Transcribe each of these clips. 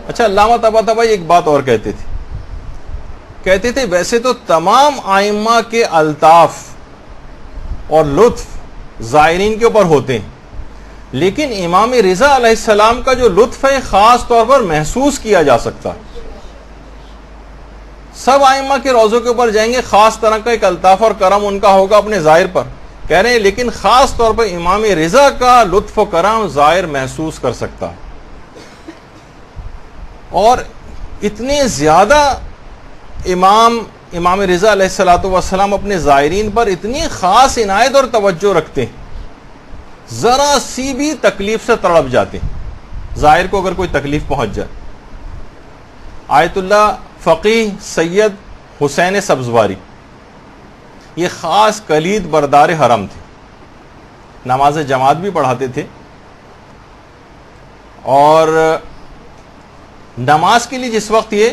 اچھا، علامہ طباطبائی ایک بات اور کہتے تھے ویسے تو تمام ائمہ کے الطاف اور لطف زائرین کے اوپر ہوتے ہیں، لیکن امام رضا علیہ السلام کا جو لطف ہے خاص طور پر محسوس کیا جا سکتا ہے۔ سب ائمہ کے روضوں کے اوپر جائیں گے، خاص طرح کا ایک الطاف اور کرم ان کا ہوگا اپنے زائر پر، کہہ رہے ہیں لیکن خاص طور پر امام رضا کا لطف و کرم زائر محسوس کر سکتا ہے۔ اور اتنے زیادہ امام رضا علیہ السلام اپنے زائرین پر اتنی خاص عنایت اور توجہ رکھتے ہیں، ذرا سی بھی تکلیف سے تڑپ جاتے ہیں زائر کو اگر کوئی تکلیف پہنچ جائے۔ آیت اللہ فقیہ سید حسین سبزواری یہ خاص کلید بردار حرم تھے، نماز جماعت بھی پڑھاتے تھے، اور نماز کے لیے جس وقت یہ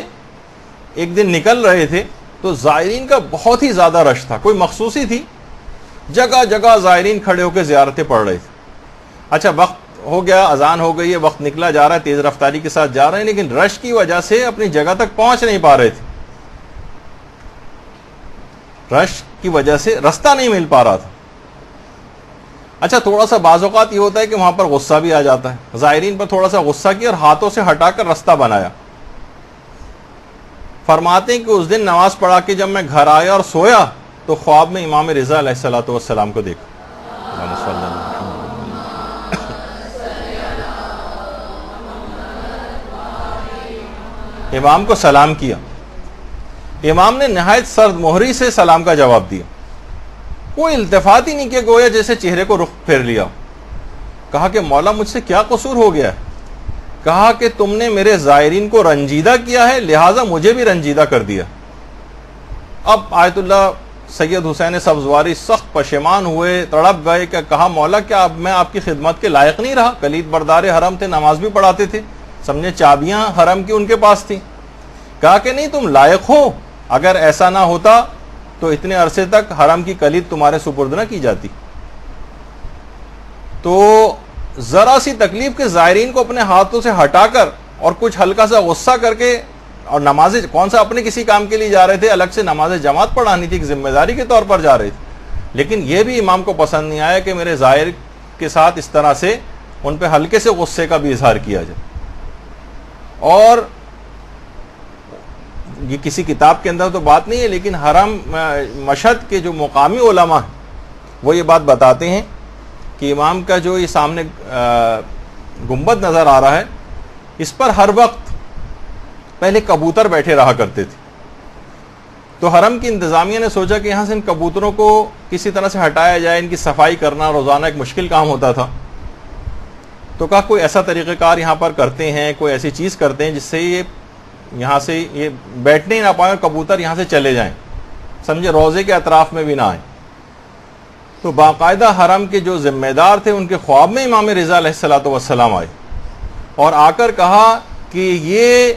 ایک دن نکل رہے تھے تو زائرین کا بہت ہی زیادہ رش تھا، کوئی مخصوصی تھی، جگہ جگہ زائرین کھڑے ہو کے زیارتیں پڑھ رہے تھے۔ اچھا، وقت ہو گیا، اذان ہو گئی ہے، وقت نکلا جا رہا ہے، تیز رفتاری کے ساتھ جا رہے ہیں، لیکن رش کی وجہ سے اپنی جگہ تک پہنچ نہیں پا رہے تھے، رش کی وجہ سے رستہ نہیں مل پا رہا تھا۔ اچھا، تھوڑا سا بعض اوقات یہ ہوتا ہے کہ وہاں پر غصہ بھی آ جاتا ہے، زائرین پر تھوڑا سا غصہ کیا اور ہاتھوں سے ہٹا کر رستہ بنایا۔ فرماتے ہیں کہ اس دن نماز پڑھا کے جب میں گھر آیا اور سویا تو خواب میں امام رضا علیہ السلام کو دیکھا۔ امام کو سلام کیا، امام نے نہایت سرد مہری سے سلام کا جواب دیا، کوئی التفات ہی نہیں کیا، گویا جیسے چہرے کو رخ پھیر لیا۔ کہا کہ مولا مجھ سے کیا قصور ہو گیا ہے؟ کہا کہ تم نے میرے زائرین کو رنجیدہ کیا ہے، لہٰذا مجھے بھی رنجیدہ کر دیا۔ اب آیت اللہ سید حسین سبزواری سخت پشیمان ہوئے، تڑپ گئے، کہ کہا مولا کیا اب میں آپ کی خدمت کے لائق نہیں رہا؟ کلید بردار حرم تھے، نماز بھی پڑھاتے تھے، سمجھے چابیاں حرم کی ان کے پاس تھیں۔ کہا کہ نہیں، تم لائق ہو، اگر ایسا نہ ہوتا تو اتنے عرصے تک حرم کی کلید تمہارے سپرد نہ کی جاتی۔ تو ذرا سی تکلیف کے زائرین کو اپنے ہاتھوں سے ہٹا کر اور کچھ ہلکا سا غصہ کر کے، اور نماز کون سا اپنے کسی کام کے لیے جا رہے تھے، الگ سے نماز جماعت پڑھانی تھی، ایک ذمہ داری کے طور پر جا رہے تھے، لیکن یہ بھی امام کو پسند نہیں آیا کہ میرے زائر کے ساتھ اس طرح سے ان پہ ہلکے سے غصے کا بھی اظہار کیا جائے۔ اور یہ کسی کتاب کے اندر تو بات نہیں ہے، لیکن حرم مشہد کے جو مقامی علماء ہیں وہ یہ بات بتاتے ہیں کہ امام کا جو یہ سامنے گنبد نظر آ رہا ہے، اس پر ہر وقت پہلے کبوتر بیٹھے رہا کرتے تھے، تو حرم کی انتظامیہ نے سوچا کہ یہاں سے ان کبوتروں کو کسی طرح سے ہٹایا جائے، ان کی صفائی کرنا روزانہ ایک مشکل کام ہوتا تھا، تو کہا کوئی ایسا طریقہ کار یہاں پر کرتے ہیں، کوئی ایسی چیز کرتے ہیں جس سے یہ یہاں سے یہ بیٹھنے ہی نہ پائیں اور کبوتر یہاں سے چلے جائیں، سمجھے روضے کے اطراف میں بھی نہ آئیں۔ تو باقاعدہ حرم کے جو ذمہ دار تھے ان کے خواب میں امام رضا علیہ السلام آئے اور آ کر کہا کہ یہ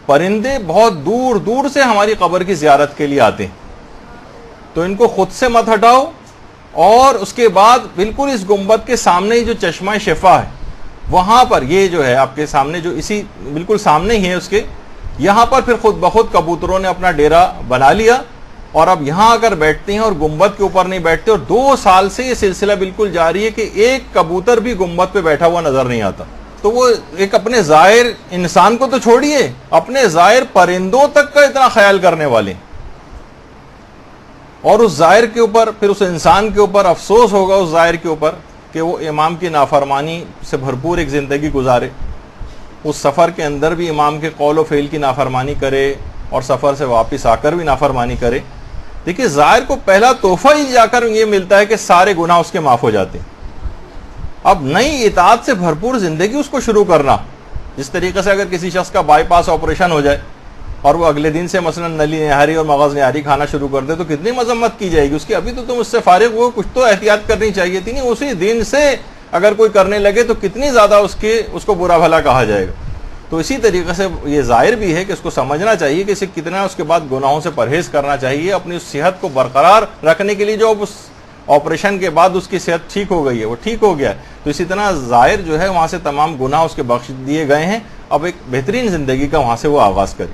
پرندے بہت دور دور سے ہماری قبر کی زیارت کے لیے آتے ہیں، تو ان کو خود سے مت ہٹاؤ، اور اس کے بعد بالکل اس گنبد کے سامنے جو چشمہ شفا ہے وہاں پر، یہ جو ہے آپ کے سامنے جو اسی بالکل سامنے ہی ہے اس کے، یہاں پر پھر خود بخود کبوتروں نے اپنا ڈیرا بنا لیا، اور اب یہاں اگر بیٹھتے ہیں اور گنبد کے اوپر نہیں بیٹھتے، اور 2 سال سے یہ سلسلہ بالکل جاری ہے کہ ایک کبوتر بھی گنبد پہ بیٹھا ہوا نظر نہیں آتا۔ تو وہ ایک اپنے زائر انسان کو تو چھوڑیے، اپنے زائر پرندوں تک کا اتنا خیال کرنے والے، اور اس زائر کے اوپر، پھر اس انسان کے اوپر افسوس ہوگا اس زائر کے اوپر کہ وہ امام کی نافرمانی سے بھرپور ایک زندگی گزارے، اس سفر کے اندر بھی امام کے قول و فعل کی نافرمانی کرے، اور سفر سے واپس آ کر بھی نافرمانی کرے۔ دیکھیے، زائر کو پہلا تحفہ ہی جا کر یہ ملتا ہے کہ سارے گناہ اس کے معاف ہو جاتے ہیں۔ اب نئی اطاعت سے بھرپور زندگی اس کو شروع کرنا، جس طریقے سے اگر کسی شخص کا بائی پاس آپریشن ہو جائے اور وہ اگلے دن سے مثلا نلی نہاری اور مغز نہاری کھانا شروع کر دے تو کتنی مذمت کی جائے گی اس کی، ابھی تو تم اس سے فارغ ہو، کچھ تو احتیاط کرنی چاہیے تھی، نہیں اسی دن سے اگر کوئی کرنے لگے تو کتنی زیادہ اس کو برا بھلا کہا جائے گا۔ تو اسی طریقے سے یہ ظاہر بھی ہے کہ اس کو سمجھنا چاہیے کہ اسے کتنا اس کے بعد گناہوں سے پرہیز کرنا چاہیے، اپنی صحت کو برقرار رکھنے کے لیے، جو اس آپریشن کے بعد اس کی صحت ٹھیک ہو گئی ہے وہ ٹھیک ہو گیا ہے، تو اسی طرح ظاہر جو ہے وہاں سے تمام گناہ اس کے بخش دیے گئے ہیں۔ اب ایک بہترین زندگی کا وہاں سے وہ آغاز کرے.